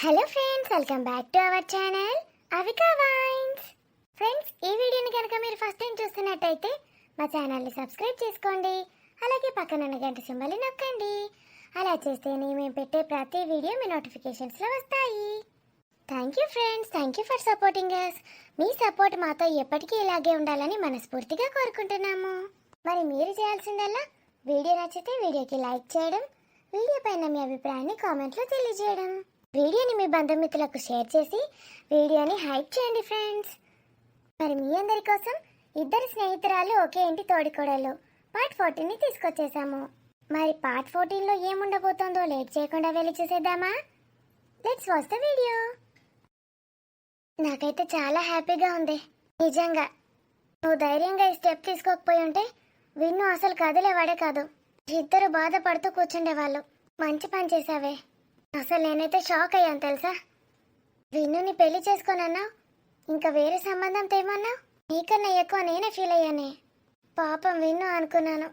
Hello friends, welcome back to our channel Avika wines. Friends, ఈ వీడియోని కనుక మీరు ఫస్ట్ టైం చూస్తున్నట్టయితే మా ఛానల్ని సబ్స్క్రైబ్ చేసుకోండి. అలాగే పక్కన ఉన్న గంట సింబల్ని నొక్కండి. అలా చేస్తేనే మేము పెట్టే ప్రతి వీడియో మీ నోటిఫికేషన్స్లో వస్తాయి. Thank you friends, thank you for supporting us. మీ సపోర్ట్ మాతో ఎప్పటికీ ఇలాగే ఉండాలని మనస్ఫూర్తిగా కోరుకుంటున్నాము. మరి మీరు చేయాల్సిందల్లా వీడియో నచ్చితే వీడియోకి లైక్ చేయడం, వీడియో పైన మీ అభిప్రాయాన్ని కామెంట్లో తెలియజేయడం, వీడియోని మీ బంధుమిత్రులకు షేర్ చేసి వీడియోని హైప్ చేయండి ఫ్రెండ్స్. మరి మీ అందరి కోసం ఇద్దరు స్నేహితురాలు ఒకే ఇంటి తోడికోడలు పార్ట్ 14ని తీసుకొచ్చేసాము. మరి పార్ట్ 14లో ఏముండబోతోందో లేట్ చేయకుండా వెళ్ళి చూసేద్దామా? Let's watch the video. నాకైతే చాలా హ్యాపీగా ఉంది. నిజంగా నువ్వు ధైర్యంగా ఈ స్టెప్ తీసుకోకపోయి ఉంటే విన్ను అసలు కదిలేవాడే కాదు. ఇద్దరు బాధపడుతూ కూర్చుండేవాళ్ళు. మంచి పని చేసావే. అసలు నేనైతే షాక్ అయ్యాను తెలుసా. విన్నుని పెళ్లి చేసుకోనన్నా ఇంకా వేరే సంబంధం తేమన్నా నీకన్నా ఎక్కువ నేనే ఫీల్ అయ్యానే. పాపం విన్ను అనుకున్నాను.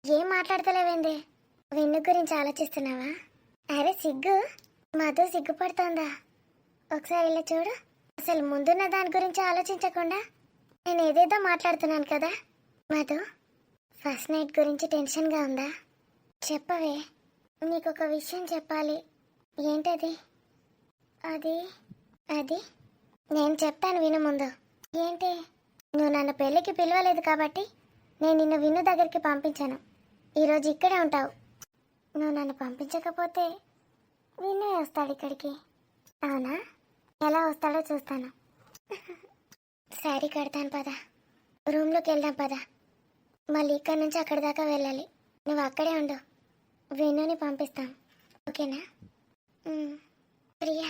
ఏం మాట్లాడతలేవేందే? విన్ను గురించి ఆలోచిస్తున్నావా? అరే సిగ్గు, మధు సిగ్గుపడుతోందా? ఒకసారి ఇలా చూడు. అసలు ముందున్న దాని గురించి ఆలోచించకుండా నేను ఏదేదో మాట్లాడుతున్నాను కదా. మధు, ఫస్ట్ నైట్ గురించి టెన్షన్గా ఉందా? చెప్పవే, నీకొక విషయం చెప్పాలి. ఏంటది? అది అది నేను చెప్తాను విను ముందు. ఏంటి? నువ్వు నన్ను పెళ్ళికి పిలవలేదు కాబట్టి నేను నిన్ను విన్ను దగ్గరికి పంపించాను. ఈరోజు ఇక్కడే ఉంటావు. నువ్వు నన్ను పంపించకపోతే విన్నే వస్తాడు ఇక్కడికి. అవునా? ఎలా వస్తాడో చూస్తాను. శారీ కడతాను పదా, రూమ్లోకి వెళ్దాం పదా. మళ్ళీ ఇక్కడి నుంచి అక్కడి దాకా వెళ్ళాలి. నువ్వు అక్కడే ఉండు, విన్నుని పంపిస్తాం. ఓకేనా? ప్రియా,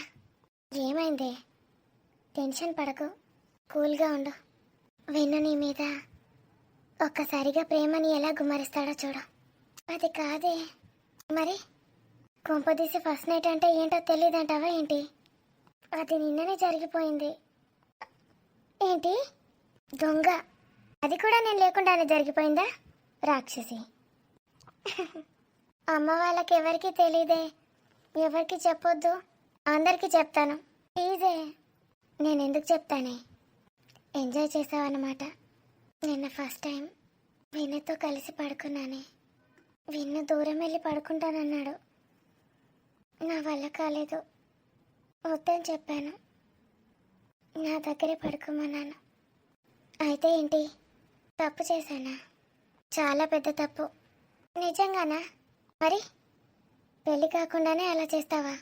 ఏమైందే? టెన్షన్ పడకు, కూల్గా ఉండు. విన్ను నీ మీద ఒక్కసారిగా ప్రేమని ఎలా గుమ్మరిస్తాడో చూడు. అది కాదే. మరి కొంపదీసి ఫస్ట్ నైట్ అంటే ఏంటో తెలియదంటావా ఏంటి? అది నిన్ననే జరిగిపోయింది. ఏంటి? దొంగ! అది కూడా నేను లేకుండానే జరిగిపోయిందా? రాక్షసి! అమ్మ వాళ్ళకి ఎవరికి తెలీదే. ఎవరికి చెప్పొద్దు, అందరికీ చెప్తాను. ప్లీజే. నేను ఎందుకు చెప్తానే? ఎంజాయ్ చేసావన్నమాట. నిన్న ఫస్ట్ టైం విన్నుతో కలిసి పడుకున్నానే. విన్ను దూరం వెళ్ళి పడుకుంటానన్నాడు. నా వల్ల కాలేదు, వద్దని చెప్పాను. నా దగ్గరే పడుకోమన్నాను. అయితే ఏంటి? తప్పు చేశానా? చాలా పెద్ద తప్పు. నిజంగానా? మరి పెళ్లి కాకుండానే అలా చేస్తావా?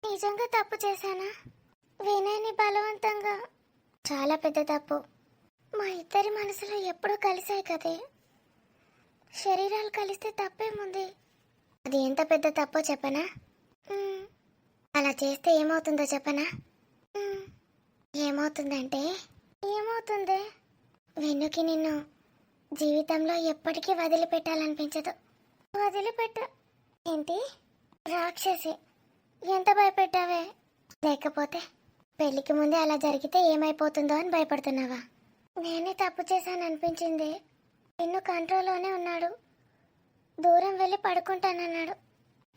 నిజంగా తప్పు చేశానా? వినయని బలవంతంగా. చాలా పెద్ద తప్పు. మా ఇద్దరి మనసులో ఎప్పుడూ కలిసాయి కదే. శరీరాలు కలిస్తే తప్పేముంది? అది ఎంత పెద్ద తప్పో చెప్పనా? అలా చేస్తే ఏమవుతుందో చెప్పనా? ఏమవుతుందంటే ఏమవుతుంది? వెన్నుకి నిన్ను జీవితంలో ఎప్పటికీ వదిలిపెట్టాలనిపించదు. వదిలిపెట్ట ఏంటి? రాక్షసి! ఎంత భయపెట్టావే? లేకపోతే పెళ్లికి ముందే అలా జరిగితే ఏమైపోతుందో అని భయపడుతున్నావా? నేనే తప్పు చేశాను అనిపించింది. నిన్ను కంట్రోల్లోనే ఉన్నాడు. దూరం వెళ్ళి పడుకుంటానన్నాడు.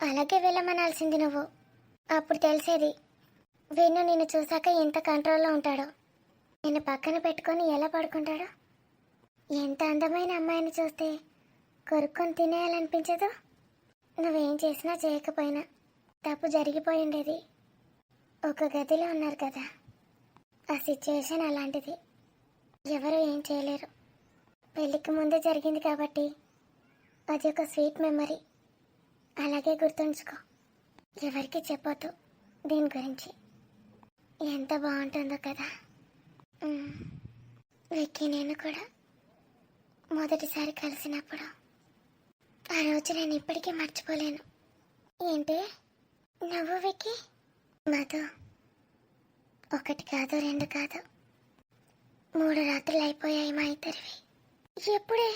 అలాగే వెళ్ళమనాల్సింది నువ్వు. అప్పుడు తెలిసేది విన్ను నిన్ను చూశాక ఎంత కంట్రోల్లో ఉంటాడో. నిన్ను పక్కన పెట్టుకొని ఎలా పడుకుంటాడో. ఎంత అందమైన అమ్మాయిని చూస్తే కొరుక్కొని తినేయాలనిపించదు. నువ్వేం చేసినా చేయకపోయినా తప్పు జరిగిపోయి ఉండేది. ఒక గదిలో ఉన్నారు కదా, ఆ సిచ్యువేషన్ అలాంటిది. ఎవరు ఏం చేయలేరు. పెళ్ళికి ముందే జరిగింది కాబట్టి అది ఒక స్వీట్ మెమరీ. అలాగే గుర్తుంచుకో. ఎవరికి చెప్పొద్దు దీని గురించి. ఎంత బాగుంటుందో కదా. విక్కీ నేను కూడా మొదటిసారి కలిసినప్పుడు ఆ రోజు నేను ఇప్పటికీ మర్చిపోలేను. ఏంటి? నువ్వు విక్కీ? మధు, ఒకటి కాదు, రెండు కాదు, 3 రాత్రులు అయిపోయాయి మా ఇద్దరివి. ఎప్పుడే?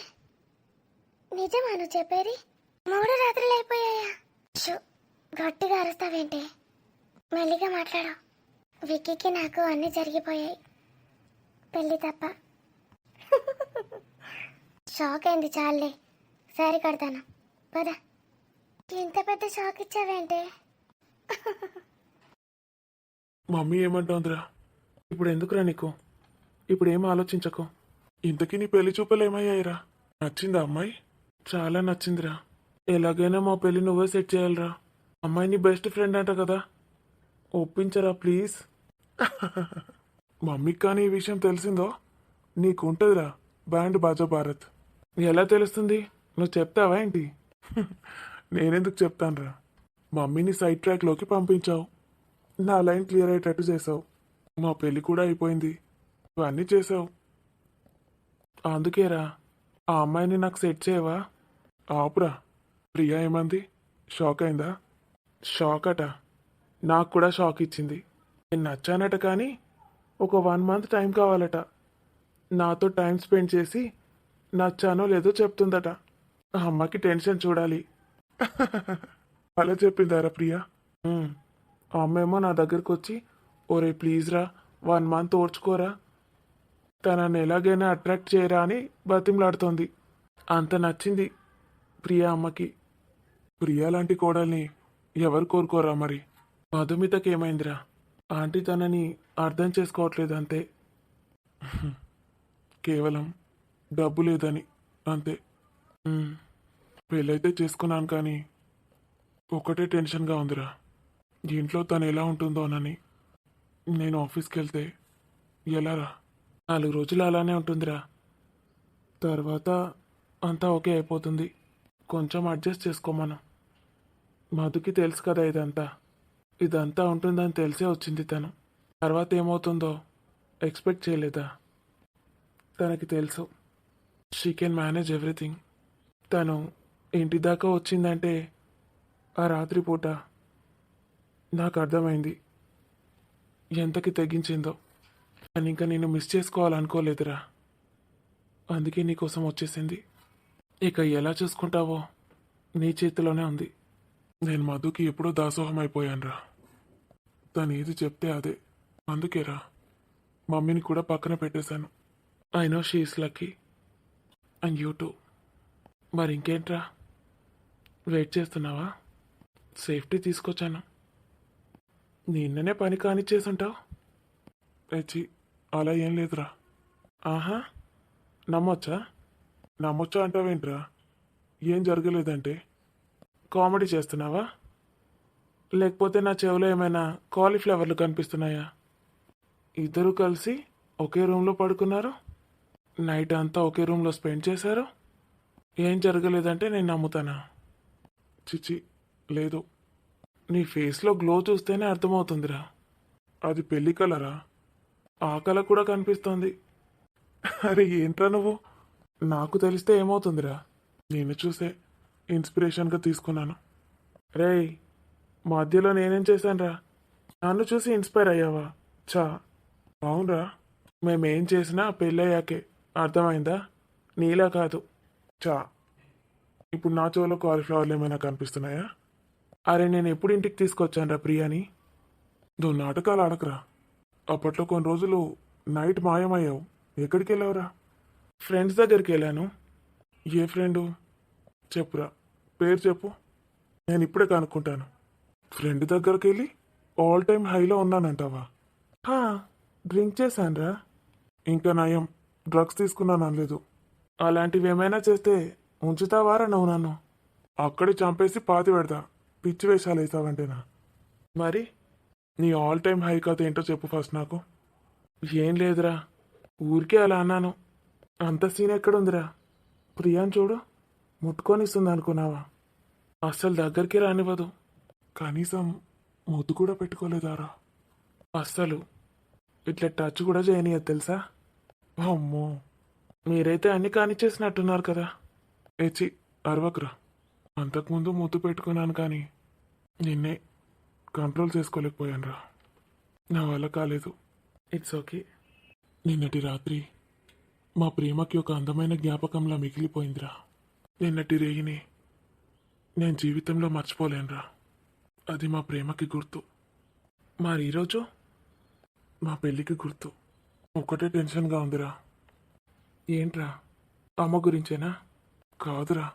నిజమా నువ్వు చెప్పేది? 3 రాత్రులు అయిపోయాయా? గట్టిగా అరుస్తావేంటి? మెల్లిగా మాట్లాడు. విక్కీకి నాకు అన్నీ జరిగిపోయాయి, పెళ్ళి తప్ప. షాక్ అయింది చాలే. శారీ కడతాను పద. ఇంత పెద్ద షాక్ ఇచ్చావేంటే? మమ్మీ ఏమంటోందిరా? ఇప్పుడు ఎందుకురా నీకు? ఇప్పుడు ఏం ఆలోచించకు. ఇంతకీ నీ పెళ్లి చూపులు ఏమయ్యాయిరా? నచ్చిందా అమ్మాయి? చాలా నచ్చిందిరా. ఎలాగైనా మా పెళ్లి నువ్వే సెట్ చేయాలిరా. అమ్మాయి నీ బెస్ట్ ఫ్రెండ్ అంట కదా, ఒప్పించరా ప్లీజ్. మమ్మీకి కానీ ఈ విషయం తెలిసిందో నీకుంటుందిరా బ్యాండ్ బాజా భారత్. ఎలా తెలుస్తుంది? నువ్వు చెప్తావా ఏంటి? నేనెందుకు చెప్తానురా. మమ్మీని సైడ్ ట్రాక్లోకి పంపించావు, నా లైన్ క్లియర్ అయ్యేటట్టు చేసావు, మా పెళ్ళి కూడా అయిపోయింది, ఇవన్నీ చేసావు. అందుకేరా ఆ అమ్మాయిని నాకు సెట్ చేయవా? ఆపురా. ప్రియా ఏమంది? షాక్ అయిందా? షాక్ అట. నాకు కూడా షాక్ ఇచ్చింది. నేను నచ్చానట కానీ ఒక 1 మంత్ టైం కావాలట. నాతో టైం స్పెండ్ చేసి నచ్చానో లేదో చెప్తుందట. ఆ అమ్మకి టెన్షన్ చూడాలి. అలా చెప్పిందారా ప్రియా? ఆ అమ్మేమో నా దగ్గరకు వచ్చి, ఓరే ప్లీజ్ రా 1 మంత్ ఓర్చుకోరా, తనని ఎలాగైనా అట్రాక్ట్ చేయరా అని బతిమలాడుతోంది. అంత నచ్చింది ప్రియా అమ్మకి. ప్రియా లాంటి కోడల్ని ఎవరు కోరుకోరా మరి? మధుమితకి ఏమైందిరా? ఆంటీ తనని అర్థం చేసుకోవట్లేదు అంతే. కేవలం డబ్బు లేదని అంతే. పెళ్ళైతే చేసుకున్నాను కానీ ఒకటే టెన్షన్గా ఉందిరా. ఇంట్లో తను ఎలా ఉంటుందోనని. నేను ఆఫీస్కి వెళ్తే ఎలారా? 4 రోజులు అలానే ఉంటుందిరా. తర్వాత అంతా ఓకే అయిపోతుంది. కొంచెం అడ్జస్ట్ చేసుకోమను. మధుకి తెలుసు కదా ఇదంతా ఉంటుందని తెలిసే వచ్చింది తను. తర్వాత ఏమవుతుందో ఎక్స్పెక్ట్ చేయలేదా? తనకి తెలుసు షీ కెన్ మేనేజ్ ఎవ్రీథింగ్. తను ఇంటి దాకా వచ్చిందంటే ఆ రాత్రి పూట నాకు అర్థమైంది ఎంతకి తెగించిందో. అని ఇంకా నేను మిస్ చేసుకోవాలనుకోలేదురా. అందుకే నీకోసం వచ్చేసింది. ఇక ఎలా చూసుకుంటావో నీ చేతిలోనే ఉంది. నేను మధుకి ఎప్పుడో దాసోహం అయిపోయానురా. తను ఏది చెప్తే అదే. అందుకేరా మమ్మీని కూడా పక్కన పెట్టేశాను. I know she is lucky and you two. మరి ఇంకేంట్రా, వెయిట్ చేస్తున్నావా? సేఫ్టీ తీసుకొచ్చాను. నిన్ననే పని కానిచ్చేసుంటావు. రేచి అలా ఏం లేదురా. ఆహా, నమ్మొచ్చా? నమ్మొచ్చా అంటావేంట్రా? ఏం జరగలేదంటే కామెడీ చేస్తున్నావా? లేకపోతే నా చెవిలో ఏమైనా కాలీఫ్లవర్లు కనిపిస్తున్నాయా? ఇద్దరు కలిసి ఒకే రూమ్లో పడుకున్నారు, నైట్ అంతా ఒకే రూమ్లో స్పెండ్ చేశారు. ఏం జరగలేదంటే నేను నమ్ముతానా? చిచి లేదు. నీ ఫేస్లో గ్లో చూస్తేనే అర్థమవుతుందిరా. అది పెళ్లి కలరా? ఆ కళ కూడా కనిపిస్తోంది. అరే ఏంట్రా నువ్వు? నాకు తెలిస్తే ఏమవుతుందిరా? నేను చూసే ఇన్స్పిరేషన్గా తీసుకున్నాను. రేయ్, మధ్యలో నేనేం చేశానురా? నన్ను చూసి ఇన్స్పైర్ అయ్యావా? చా, అవునరా. మేమేం చేసినా పెళ్ళయ్యాకే, అర్థమైందా? నీలా కాదు. చా, ఇప్పుడు నా చెవులో కాలీఫ్లవర్లు ఏమైనా కనిపిస్తున్నాయా? అరే నేను ఎప్పుడు ఇంటికి తీసుకొచ్చానురా ప్రియాని? నువ్వు నాటకాలు ఆడకరా. అప్పట్లో కొన్ని రోజులు నైట్ మాయమయ్యావు. ఎక్కడికి వెళ్ళావురా? ఫ్రెండ్స్ దగ్గరికి వెళ్ళాను. ఏ ఫ్రెండు? చెప్పురా, పేరు చెప్పు, నేను ఇప్పుడే కనుక్కుంటాను. ఫ్రెండ్ దగ్గరికి వెళ్ళి ఆల్ టైమ్ హైలో ఉన్నానంటావా? డ్రింక్ చేశానురా. ఇంకా నయం, డ్రగ్స్ తీసుకున్నాను అనలేదు. అలాంటివి ఏమైనా చేస్తే ఉంచుతావారా నువ్వు నన్ను? అక్కడే చంపేసి పాతి పెడతా, పిచ్చి వేషాలు వేసావంటేనా? మరి నీ ఆల్ టైమ్ హై కథ ఏంటో చెప్పు ఫస్ట్ నాకు. ఏం లేదురా, ఊరికే అలా అన్నాను. అంత సీన్ ఎక్కడుందిరా? ప్రియాని చూడు, ముట్టుకొని ఇస్తుంది అనుకున్నావా? అస్సలు దగ్గరికి రానివ్వదు. కనీసం ముద్దు కూడా పెట్టుకోలేదారా? అస్సలు ఇట్లా టచ్ కూడా చేయనియదు తెలుసా? అమ్మో, మీరైతే అన్ని కానిచ్చేసినట్టున్నారు కదా. ఏచి అరవకురా. అంతకుముందు ముద్దు పెట్టుకున్నాను కానీ నిన్నే కంట్రోల్ చేసుకోలేకపోయాను రా. నా వల్ల కాలేదు. It's okay. నిన్నటి రాత్రి మా ప్రేమకి ఒక అందమైన జ్ఞాపకంలా మిగిలిపోయిందిరా. నిన్నటి రేగిని నేను జీవితంలో మర్చిపోలేనురా. అది మా ప్రేమకి గుర్తు. మరి ఈరోజు మా పెళ్ళికి గుర్తు. ఒక్కటే టెన్షన్గా ఉందిరా. ఏంట్రా? అమ్మ గురించేనా? కాదురా,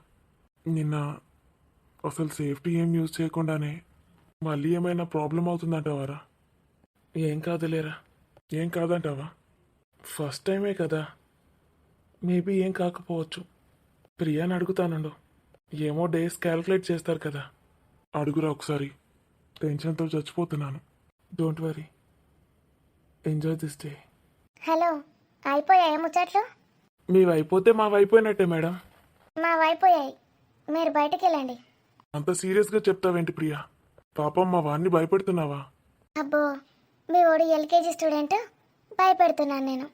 నిన్న అసలు సేఫ్టీ ఏం యూజ్ చేయకుండానే మళ్ళీ ఏమైనా ప్రాబ్లం అవుతుందంటావారా? ఏం కాదులేరా. ఏం కాదంటావా? ఫస్ట్ టైమే కదా, మేబీ ఏం కాకపోవచ్చు. ప్రియాని అడుగుతానండు. ఏమో డేస్ క్యాల్కులేట్ చేస్తారు కదా. అడుగురా ఒకసారి. టెన్షన్తో చచ్చిపోతున్నాను. Don't worry, enjoy this day. Hello, అయిపోయాయి ముచ్చట్లు? మీవి అయిపోతే మావి అయిపోయినట్టే మేడం. అయిపోయాయి. మీరు బయటికి వెళ్ళండి. అంత సీరియస్గా చెప్తావేంటి ప్రియా? పాపం మా వాడిని భయపెడుతున్నావా? అబ్బో, మీ ఓడి ఎల్కేజీ స్టూడెంట్, భయపెడుతున్నాను నేను.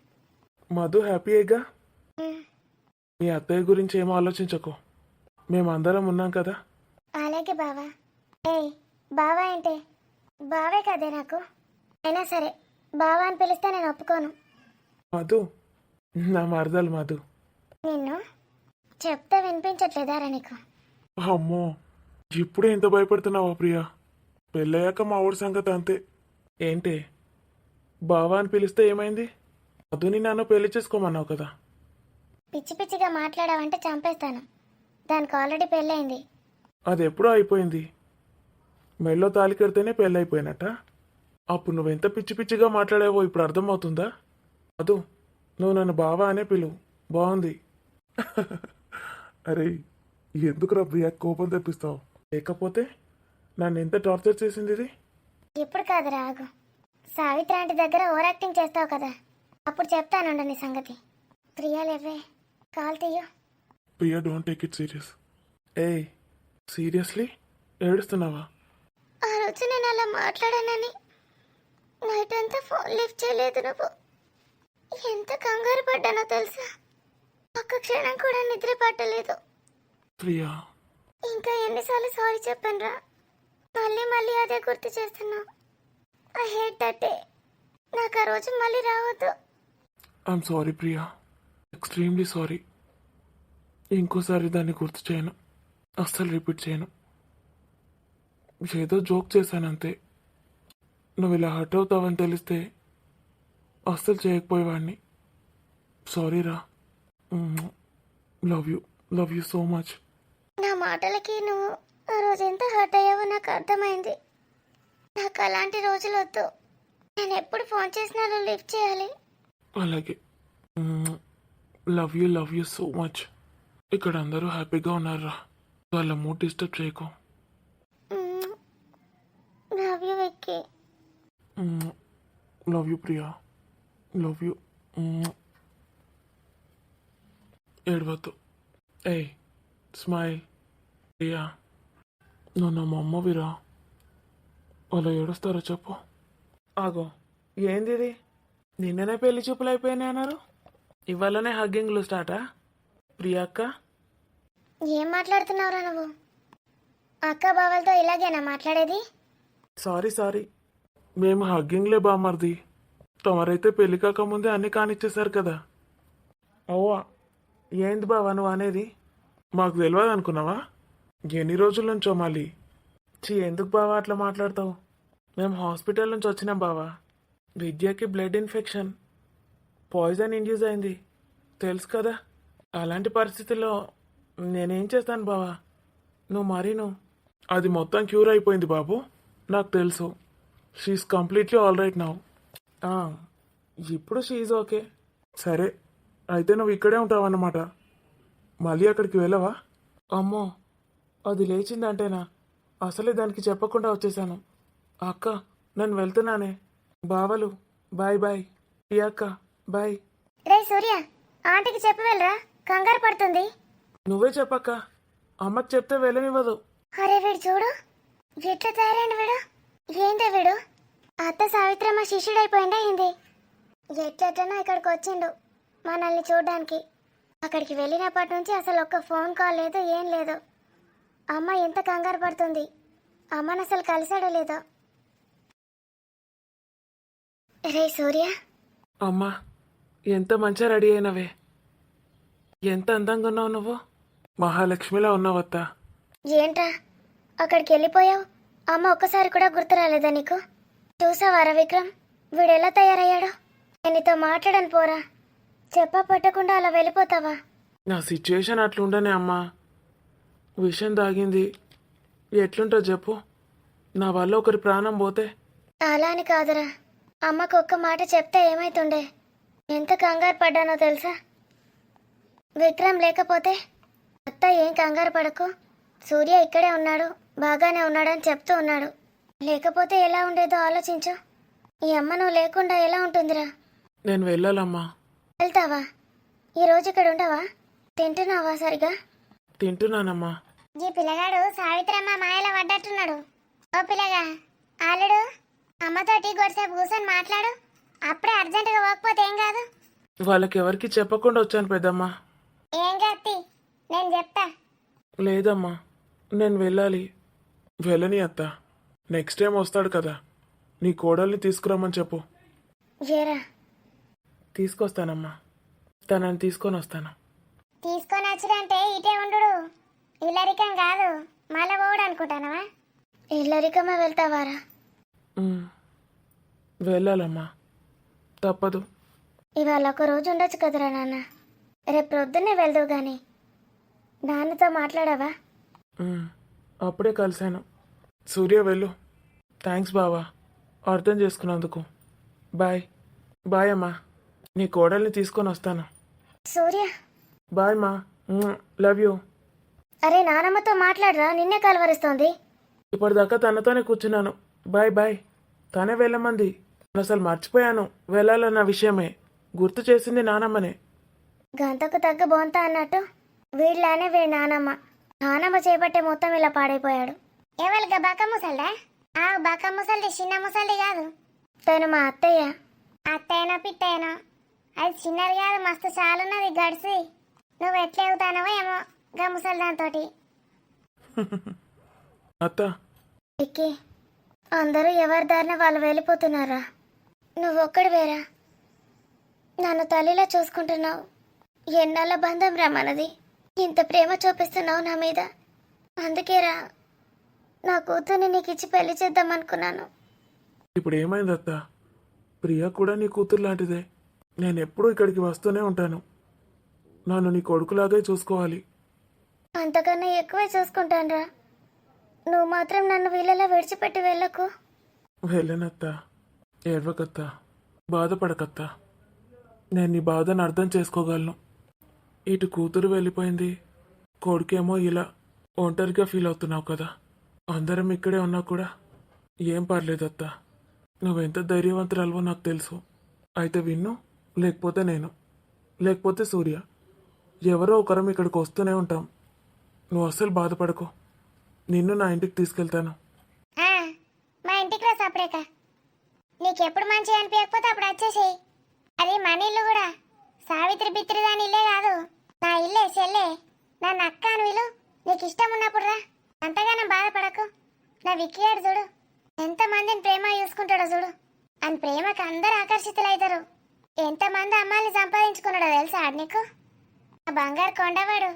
మధు హ్యాపీయేగా? మ్, మీ అత్తయ్య గురించి ఏమో ఆలోచించకు. మేమందరం ఉన్నాం కదా. అలాగే బావా. ఏయ్, బావా ఏంటే? బావే కదే నాకు. అయినా సరే, బావా అని పిలిస్తే నేను ఒప్పుకోను. మధు, నా మరదలు మధు. నిన్ను చెప్తే వినిపించట్లేదారా నీకు? అమ్మో, ఇప్పుడే ఎంత భయపడుతున్నావా ప్రియా? పెళ్ళయ్యాక మా ఊడి సంగతి అంతే. ఏంటి బావా అని పిలిస్తే ఏమైంది? మధుని నన్ను పెళ్లి చేసుకోమన్నావు కదా. పిచ్చి పిచ్చిగా మాట్లాడావంటే చంపేస్తాను. దానికి ఆల్రెడీ పెళ్ళయింది. అది ఎప్పుడో అయిపోయింది. మెళ్ళో తాళి కడితేనే పెళ్ళి అయిపోయినట్ట. అప్పుడు నువ్వెంత పిచ్చి పిచ్చిగా మాట్లాడావో ఇప్పుడు అర్థమవుతుందా? మధు, నువ్వు నన్ను బావా అనే పిలువు, బాగుంది. అరే, ఎందుకురా ప్రియా కోపం తెప్పిస్తావు? లేకపోతే నన్ను ఎంత టార్చర్ చేసింది ఇది? ఇప్పుడు కాదు రాగు. సావిత్రి ఆంటీ దగ్గర ఓవర్ యాక్టింగ్ చేస్తావు కదా, అప్పుడు చెప్తానుండు నీ సంగతి. ప్రియాలేవే, కాల్ తీయు. Priya, don't take it serious. ఏయ్, సీరియస్లీ ఏడుస్తున్నావా? ఆ రోజు నేను అలా మాట్లాడానని నైట్ అంతా ఫోన్ లిఫ్ట్ చేయలేదు నువ్వు. ఎంత కంగారు పడ్డానో తెలుసా? ఒక్క క్షణం కూడా నిద్ర పట్టలేదు. ప్రియా, ఇంకా ఎన్నిసార్లు సారీ చెప్పానురా? మళ్ళీ మళ్ళీ అదే గుర్తు చేస్తున్నావు. I hate that day. నాకు ఆ రోజు మళ్ళీ రావద్దు. I'm sorry Priya, extremely sorry. ఇంకోసారి దాన్ని గుర్తు చేయను, అస్సలు రిపీట్ చేయను. ఏదో జోక్ చేశానంతే. నువ్వు ఇలా హర్ట్ అవుతావని తెలిస్తే అస్సలు చేయకపోయేవాడిని. సారీ రా. Love you so much. నా మాటలకి నువ్వు ఆ రోజు ఎంత హర్ట్ అయ్యావో నాకు అర్థమైంది. నాకు అలాంటి రోజులు వద్దు. నేను ఎప్పుడు ఫోన్ చేసినా నువ్వు లిఫ్ట్ చేయాలి. అలాగే. Love you so much. ఇక్కడ అందరూ హ్యాపీగా ఉన్నారా? వాళ్ళ మూడ్ డిస్టర్బ్ చేయకు. Love you Vicky. Love you Priya, love you. ఏడవద్దు. ఏయ్, స్మైల్. ప్రియా, నువ్వు నా అమ్మవిరా. అలా ఏడుస్తారో చెప్పు. ఆగో, ఏంది ఇది? నిన్ననే పెళ్లి చూపులు అయిపోయినాయి అన్నారు, ఇవాళనే హగ్గింగ్లు స్టార్టా? ప్రియా అక్క, ఏం మాట్లాడుతున్నావురా నువ్వు? అక్క బావలతో ఇలాగేనా మాట్లాడేది? సారీ. మేము హగ్గింగ్లే బామర్ది. తమరైతే పెళ్లి కాకముందే అన్ని కానిచ్చేశారు కదా. అవ్వా, ఏంది బావా నువ్వు అనేది? మాకు తెలియదు అనుకున్నావా? ఎన్ని రోజుల నుంచో మళ్ళీ. ఎందుకు బావా అట్లా మాట్లాడతావు? మేము హాస్పిటల్ నుంచి వచ్చినాం బావా. విద్యకి బ్లడ్ ఇన్ఫెక్షన్, పాయిజన్ ఇండ్యూస్ అయింది, తెలుసు కదా. అలాంటి పరిస్థితుల్లో నేనేం చేస్తాను బావా? నువ్వు అది మొత్తం క్యూర్ అయిపోయింది బాబు, నాకు తెలుసు. She's completely all right now. ఇప్పుడు షీఈ్ ఓకే. సరే, అయితే నువ్వు ఇక్కడే ఉంటావన్నమాట. మళ్ళీ అక్కడికి వెళ్ళవా? అమ్మో, అది లేచిందంటేనా? అసలే దానికి చెప్పకుండా వచ్చేసాను. అక్క, నేను వెళ్తున్నానే. బావలు బాయ్ బాయ్. ఈ అక్క బాయ్. రే సూర్య, ఆంటీకి చెప్పి వెళ్ళరా, కంగారు పడుతుంది. నువ్వే చెప్పక్క, అమ్మకి చెప్తే వెళ్ళనివ్వదు. అరే వీడు చూడు, ఎట్లా తయారైండు వీడు. ఏందే వీడు? అత్త సావిత్రమ్మ శిష్యుడైపోయిందా ఏంది? ఎట్లెట్లనో ఇక్కడికి వచ్చిండు మనల్ని చూడడానికి. అక్కడికి వెళ్ళినప్పటి నుంచి అసలు ఒక్క ఫోన్ కాల్ లేదు, ఏం లేదు. అమ్మ ఎంత కంగారు పడుతుంది. అమ్మని అసలు కలిసాడో లేదో. రే సూర్య, అమ్మా, ఎంత మంచిగా రెడీ అయినవే. ఎంత అందంగా ఉన్నావు నువ్వు. మహాలక్ష్మిలా ఉన్నావత్తా. ఏంట్రా అక్కడికి వెళ్ళిపోయావు? అమ్మ ఒక్కసారి కూడా గుర్తు రాలేదా నీకు? చూసావారా విక్రమ్, వీడు ఎలా తయారయ్యాడో? నేను నీతో మాట్లాడను పోరా. చెప్పా పట్టకుండా అలా వెళ్ళిపోతావా? నా సిచ్యుయేషన్ అట్లుండనే అమ్మా. విషయం దాగింది, ఎట్లుంటో చెప్పు. నా వల్ల ఒకరి ప్రాణం పోతే. అలా అని కాదురా, అమ్మకు ఒక్క మాట చెప్తే ఏమైతుండే. ఎంత కంగారు పడ్డానో తెలుసా. విక్రమ్ లేకపోతే అత్త ఏం కంగారు పడకు, సూర్య ఇక్కడే ఉన్నాడు, బాగానే ఉన్నాడని చెప్తూ ఉన్నాడు. లేకపోతే ఎలా ఉండేదో ఆలోచించు. ఈ అమ్మ నువ్వు లేకుండా ఎలా ఉంటుందిరా? నేను వెళ్ళాలమ్మా. వెళ్తావా? ఈరోజు ఇక్కడ ఉండవా? తింటున్నావా సరిగా? తింటున్నానమ్మా. ఈ పిల్లగాడు సావిత్రమ్మ మాయలో పడ్డట్టున్నాడు. ఓ పిల్లగా, ఆలుడు అమ్మతోటి గొడసేపు కూర్చొని మాట్లాడు. అప్పుడే అర్జెంటుగా పోకపోతే ఏం కాదు. వాళ్ళకి ఎవరికి చెప్పకుండా వచ్చాను పెద్దమ్మా. ఏం కాదు, నేను చెప్తా. లేదమ్మా, నేను వెళ్ళాలి. వెళ్ళని అత్త, నెక్స్ట్ టైం వస్తాడు కదా, నీ కోడల్ని తీసుకురమ్మని చెప్పు. ఏరా, తీసుకొస్తానమ్మా, తనని తీసుకొని వస్తాను. తీసుకొని వచ్చుడంటే ఇటే ఉండు. ఇల్లరికం కాదు, మళ్ళా పోవడం అనుకుంటానవా? ఇల్లరికమే వెళ్తావారా? ఉమ్, వెళ్ళాలమ్మా, తప్పదు. ఇవాళ ఒక రోజు ఉండొచ్చు కదరా నాన్న. రేపు ప్రొద్దున్నే వెళ్దావు గాని. నాన్నతో మాట్లాడావా? ఉమ్, అప్పుడే కలిశాను. సూర్య వెళ్ళు. థ్యాంక్స్ బావా, అర్థం చేసుకున్నందుకు. బాయ్. బాయ్ అమ్మా, నీ కోడల్ని తీసుకొని వస్తాను. సూర్య, బాయ్ మా, లవ్ యూ. అరే నానమ్మతో మాట్లాడరా, నిన్నే కలవరిస్తోంది. ఇప్పటిదాకా తనతోనే కూర్చున్నాను. Bye bye. తనే వెళ్ళమంది. నేను అసలు మర్చిపోయాను వెళ్ళాలన్న విషయమే. గుర్తు చేసింది నానమ్మనే. గంతకు తగ్గ బొంత అన్నట్టు వీళ్ళనే వీడి నానమ్మ. నానమ్మ చేపట్టే మొత్తం ఇలా పాడైపోయాడు. ఎవరిగా బక్క ముసల్దా? ఆ బక్క ముసల్ది చిన్న ముసల్ది కాదు. తను మా అత్తయ్య. అత్తయ్యనో పిత్తయ్యనో, అది చిన్నది కాదు, మస్తు చాలున్నది గడిసి. నువ్వు ఎట్లా ఎగుతానవో ఏమో గా ముసలి దాంతోటి. అత్త, ఇక్కి, అందరూ ఎవరి దారిన వాళ్ళు వెళ్ళిపోతున్నారా? నువ్వు ఒక్కడి వేరా. నన్ను తల్లిలా చూసుకుంటున్నావు. ఎన్నాళ్ళ బంధం రా మనది. ఇంత ప్రేమ చూపిస్తున్నావు నా మీద. అందుకేరా నా కూతుర్ని నీకు ఇచ్చి పెళ్లి చేద్దాం అనుకున్నాను. ఇప్పుడు ఏమైంది అత్త? ప్రియా కూడా నీ కూతురు లాంటిదే. నేను ఎప్పుడూ ఇక్కడికి వస్తూనే ఉంటాను. నన్ను నీ కొడుకులాగే చూసుకోవాలి. అంతకన్నా ఎక్కువే చూసుకుంటానురా. నువ్వు మాత్రం నన్ను వీళ్ళలా విడిచిపెట్టి వెళ్ళకు. వెళ్ళనత్తా, ఏడవకత్తా, బాధపడకత్తా. నేను నీ బాధను అర్థం చేసుకోగలను. ఇటు కూతురు వెళ్ళిపోయింది, కొడుకేమో ఇలా ఒంటరిగా ఫీల్ అవుతున్నావు కదా. అందరం ఇక్కడే ఉన్నా కూడా ఏం పర్లేదత్తా. నువ్వెంత ధైర్యవంతురాలువో నాకు తెలుసు. అయితే విన్ను, లేకపోతే నేను, లేకపోతే సూర్య, ఎవరో ఒకరం ఇక్కడికి వస్తూనే ఉంటాం. నువ్వు అస్సలు బాధపడకు. నిన్ను నా ఇంటికి తీసుకెళ్తాను. మా ఇంటికి రా సపరేక. నీకెప్పుడు మంచి అనిపించకపోతే అప్పుడు వచ్చేసేయి. అది మన ఇల్లు కూడా. సావిత్రి బిత్రి దాని ఇల్లే కాదు, నా ఇల్లే. చెల్లే, నన్ను అక్క అని విలు. నీకు ఇష్టం ఉన్నప్పుడు రా. అంతగానో బాధపడకు. నా విక్కియాడు చూడు, ఎంతమందిని ప్రేమ చూసుకుంటాడో చూడు. అని ప్రేమకు అందరూ ఆకర్షితులవుతారు. ఎంతమంది అమ్మాయిని సంపాదించుకున్నాడో తెలుసా ఆడు నీకు? ఆ బంగారు కొండవాడు.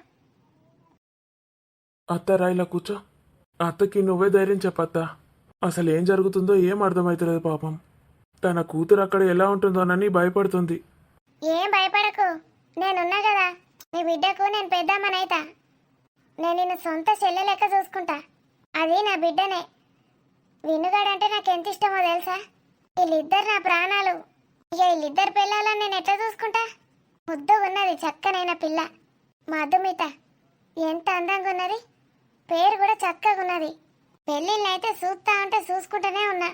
అత్త రా, ఇలా కూర్చో. అత్తకి నువ్వే ధైర్యం చెప్పత్తా. అసలు ఏం జరుగుతుందో ఏం అర్థమవుతలేదు పాపం. తన కూతురు అక్కడ ఎలా ఉంటుందోనని భయపడుతుంది. ఏం భయపడకు, నేనున్నా కదా. నీ బిడ్డకు నేను పెద్దమ్మనైతా. నేను నిన్ను సొంత చెల్లె లెక్క చూసుకుంటా. అది నా బిడ్డనే. వినుగాడంటే నాకు ఎంత ఇష్టమో తెలుసా? వీళ్ళిద్దరు నా ప్రాణాలు. ఇక వీళ్ళిద్దరు పిల్లలని నేను ఎట్లా చూసుకుంటా? ముద్దుగా ఉన్నది చక్కనైన పిల్ల మధుమిత. ఎంత అందంగా ఉన్నది. పేరు కూడా చక్కగా ఉన్నది. పెళ్ళిళ్ళైతే చూస్తా ఉంటే చూసుకుంటూనే ఉన్నా.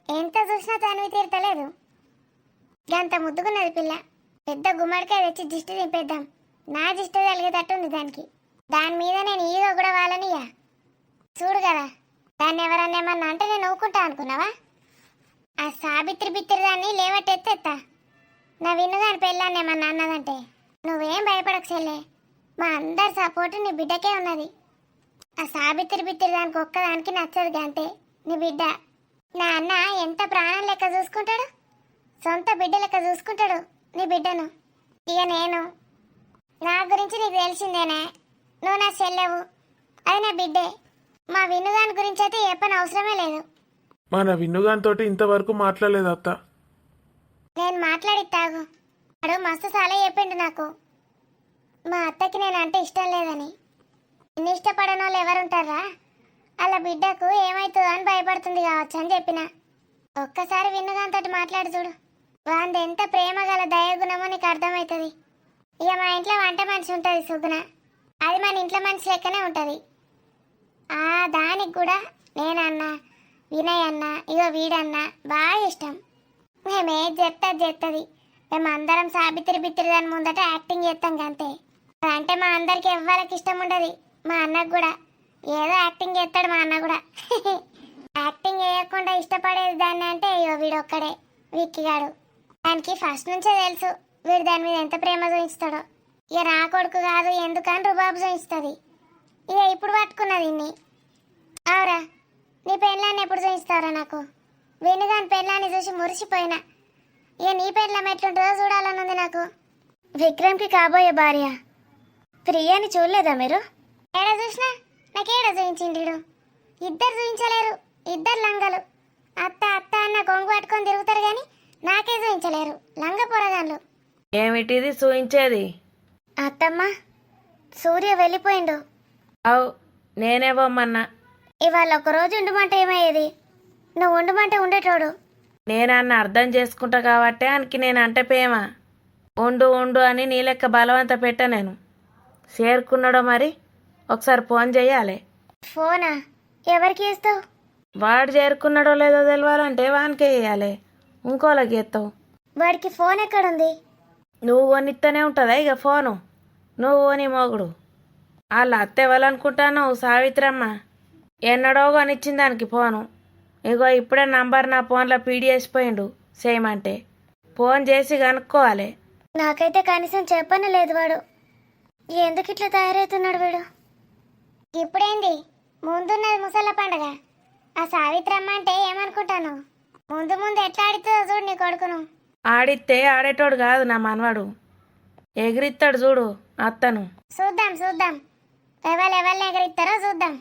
ఎంత చూసినా తనివి తీరతలేదు. అంత ముద్దుగున్నది పిల్ల. పెద్ద గుమ్మడికాయ తెచ్చి దిష్టి దింపేద్దాం. నా దిష్టి తలిగేటట్టుంది దానికి. దాని మీద నేను ఈగ కూడా వాళ్ళనియా. చూడు కదా, దాన్ని ఎవరన్నా ఏమన్నా అంటే నేను నవ్వుకుంటా అనుకున్నావా? ఆ సావిత్రి బిత్రి దాన్ని లేవట్టెత్తేస్తా. నా విన్నుగాని పెళ్ళాన్ని ఏమన్నా అన్నదంటే నువ్వేం భయపడకు చెల్లే. మా అందరి సపోర్టు నీ బిడ్డకే ఉన్నది. ఆ సావిత్రి బిత్రి దానికి ఒక్కదానికి నచ్చదు అంతే. నీ బిడ్డ, నా అన్న ఎంత ప్రాణం లెక్క చూసుకుంటాడు. సొంత బిడ్డ లెక్క చూసుకుంటాడు నీ బిడ్డను. ఇక నేను, నా గురించి నీకు తెలిసిందేనే. నువ్వు నా చెల్లెవు, అది నా బిడ్డే. మా విన్నుగాని గురించి అయితే చెప్పని అవసరమే లేదు. మన విన్నుగానితోటి ఇంతవరకు మాట్లాడలేదు అత్త. నేను మాట్లాడి తాగు. వాడు మస్తు చాలా చెప్పిండు నాకు. మా అత్తకి నేను అంటే ఇష్టం లేదని. ఇన్ని ఇష్టపడని వాళ్ళు ఎవరుంటారా? అలా బిడ్డకు ఏమవుతుందో అని భయపడుతుంది కావచ్చు అని చెప్పిన. ఒక్కసారి విన్నదాంతో మాట్లాడి చూడు. వాంది ఎంత ప్రేమ గల దయగుణమో నీకు అర్థమవుతుంది. ఇక మా ఇంట్లో వంట మనిషి ఉంటుంది సుగుణ, అది మన ఇంట్లో మనిషి లెక్కనే ఉంటుంది. దానికి కూడా నేనన్నా వినయ్ అన్న ఇగో వీడన్నా బాగా ఇష్టం. మేమేది చెప్తాది చేస్తుంది. మేము అందరం సాబిత్రి బిత్తిరి దాని ముందట యాక్టింగ్ చేస్తాం అంతే. అంటే మా అందరికి ఎవ్వరికి ఇష్టం ఉండదు. మా అన్నకు కూడా ఏదో యాక్టింగ్ చేస్తాడు మా అన్న కూడా. యాక్టింగ్ చేయకుండా ఇష్టపడేది దాన్ని అంటే ఇగో వీడొక్కడే విక్కిగాడు. దానికి ఫస్ట్ నుంచే తెలుసు వీడు దాని మీద ఎంత ప్రేమ చూపిస్తాడో. ఇక నా కొడుకు కాదు ఎందుకని రుబాబు చూపిస్తుంది. ఇక ఇప్పుడు పట్టుకున్నది ఇన్ని. అవురా, నీ పెళ్ళాన్ని ఎప్పుడు చూపిస్తావురా నాకు? వెనుగాని పెళ్ళాన్ని చూసి మురిసిపోయినా. ఇక నీ పెళ్ళం ఎట్లుంటుందో చూడాలనుంది నాకు. విక్రమ్కి కాబోయే భార్య ప్రియాని చూడలేదా మీరు? ఏడా చూసినా నాకేడా చూపించిండు. ఇద్దరు చూపించలేరు, ఇద్దరు లంగలు. అత్త అత్త అన్న కొంగు పట్టుకొని తిరుగుతారు కానీ నాకే చూపించలేరు లంగ పొరగాన్లు. ఏమిటిది చూయించేది? అత్తమ్మ, సూర్య వెళ్ళిపోయిండు. అవు నేనే బొమ్మన్నా. ఇవాళ ఒక రోజు ఉండమంటే ఏమయ్యేది? నువ్వు ఉండమంటే ఉండేటోడు. నేనన్న అర్థం చేసుకుంటా కాబట్టే ఆయనకి నేను అంటే ప్రేమ. ఉండు ఉండు అని నీ లెక్క బలవంత పెట్ట నేను. చేరుకున్నాడో మరి ఒకసారి ఫోన్ చెయ్యాలి. ఫోనా? ఎవరికి ఇస్తావు? వాడు చేరుకున్నాడో లేదో తెలియాలంటే వానికే వేయాలి, ఇంకోలాకి ఎత్తావు. వాడికి ఫోన్ ఎక్కడుంది? నువ్వు కొనిస్తూనే ఉంటుందా ఇక ఫోను? నువ్వు నీ మొగుడు. వాళ్ళ అత్త ఇవ్వాలనుకుంటాను సావిత్రమ్మ. ఎన్నడో కొనిచ్చింది దానికి ఫోను. ఇగో ఇప్పుడే నంబర్ నా ఫోన్లో పీడియేసిపోయిండు చేయమంటే. ఫోన్ చేసి కనుక్కోవాలి. నాకైతే కనీసం చెప్పనే లేదు వాడు. ఎందుకు ఇట్లా తయారవుతున్నాడు వీడు? ఇప్పుడేంది ముందున్నది ముసళ్ళ పండగ. ఆ సావిత్రమ్మ అంటే ఏమనుకుంటాను? ముందు ముందు ఎట్లా ఆడుతుందో చూడు నీ కొడుకును. ఆడితే ఆడేటోడు కాదు నా మనవాడు. ఎగిరిస్తాడు చూడు అత్తను. చూద్దాం చూద్దాం, ఎవరు ఎవరిని ఎగరిస్తారో చూద్దాం.